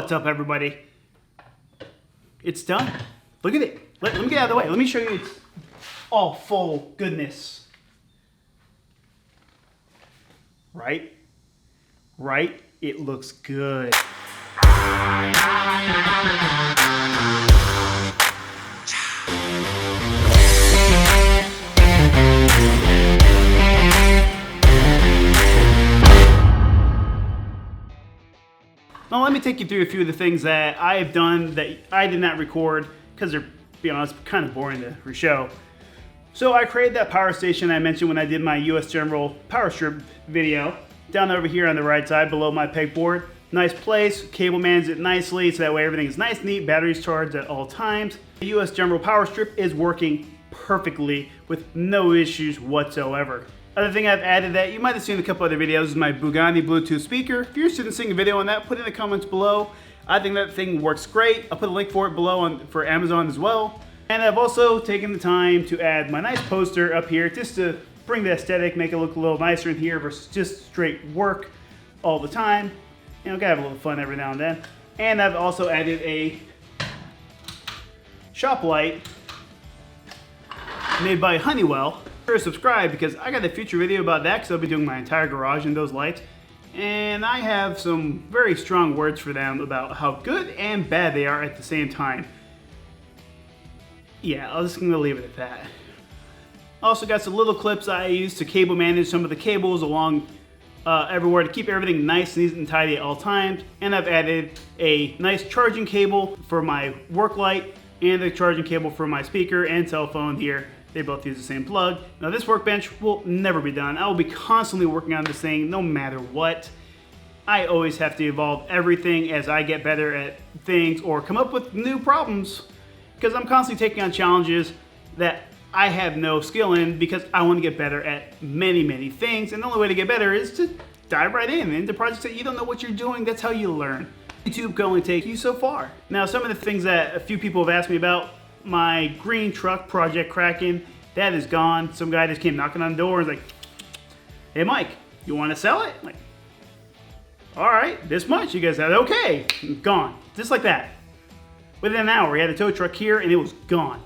What's up, everybody? It's done. Look at it. Let me get out of the way. Let me show you it's all full goodness. Right? Right? It looks good. Now let me take you through a few of the things that I have done that I did not record because they're, to be honest, kind of boring to show. So I created that power station I mentioned when I did my US General power strip video. Down over here on the right side below my pegboard. Nice place, cable mans it nicely so that way everything is nice, neat, batteries charged at all times. The US General power strip is working perfectly with no issues whatsoever. Other thing I've added that you might have seen in a couple other videos is my Bugatti Bluetooth speaker. If you're interested in seeing a video on that, put it in the comments below. I think that thing works great. I'll put a link for it below for Amazon as well. And I've also taken the time to add my nice poster up here just to bring the aesthetic, make it look a little nicer in here versus just straight work all the time. You know, gotta have a little fun every now and then. And I've also added a shop light made by Honeywell. Sure, subscribe because I got a future video about that because I'll be doing my entire garage in those lights. And I have some very strong words for them about how good and bad they are at the same time. Yeah, I'm just gonna leave it at that. Also got some little clips I use to cable manage some of the cables along everywhere to keep everything nice, neat, and tidy at all times. And I've added a nice charging cable for my work light and a charging cable for my speaker and cell phone here. They both use the same plug. Now this workbench will never be done. I will be constantly working on this thing no matter what. I always have to evolve everything as I get better at things or come up with new problems because I'm constantly taking on challenges that I have no skill in because I want to get better at many things, and the only way to get better is to dive right into projects that you don't know what you're doing. That's how you learn. YouTube can only take you so far. Now some of the things that a few people have asked me about, my green truck project Kraken, that is gone. Some guy just came knocking on the door and was like, "Hey Mike, you want to sell it?" I'm like, all right, this much. You guys said, okay, gone. Just like that. Within an hour, we had a tow truck here and it was gone.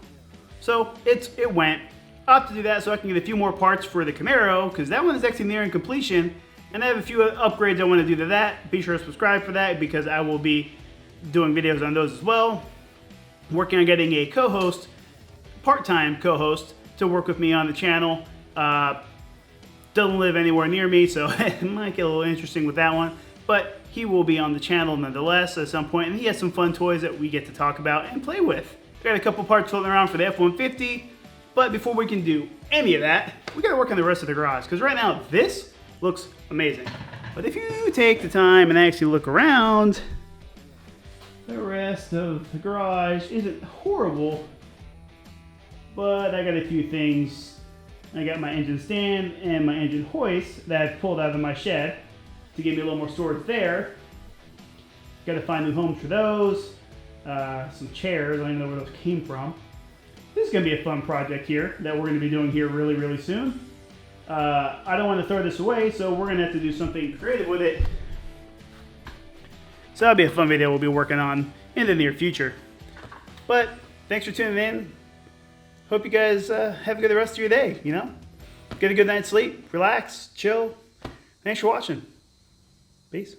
So it went. I'll have to do that so I can get a few more parts for the Camaro because that one is actually nearing completion. And I have a few upgrades I want to do to that. Be sure to subscribe for that because I will be doing videos on those as well. Working on getting a co-host, part-time co-host, to work with me on the channel. Doesn't live anywhere near me, so it might get a little interesting with that one. But he will be on the channel nonetheless at some point, and he has some fun toys that we get to talk about and play with. Got a couple parts floating around for the F-150, but before we can do any of that, we gotta work on the rest of the garage, because right now this looks amazing. But if you take the time and actually look around, the rest of the garage isn't horrible, but I got a few things. I got my engine stand and my engine hoist that I've pulled out of my shed to give me a little more storage there. Got to find new homes for those. Some chairs, I don't even know where those came from. This is going to be a fun project here that we're going to be doing here really soon. I don't want to throw this away, so we're going to have to do something creative with it. So that'll be a fun video we'll be working on in the near future. But thanks for tuning in. Hope you guys have a good rest of your day, you know? Get a good night's sleep, relax, chill. Thanks for watching. Peace.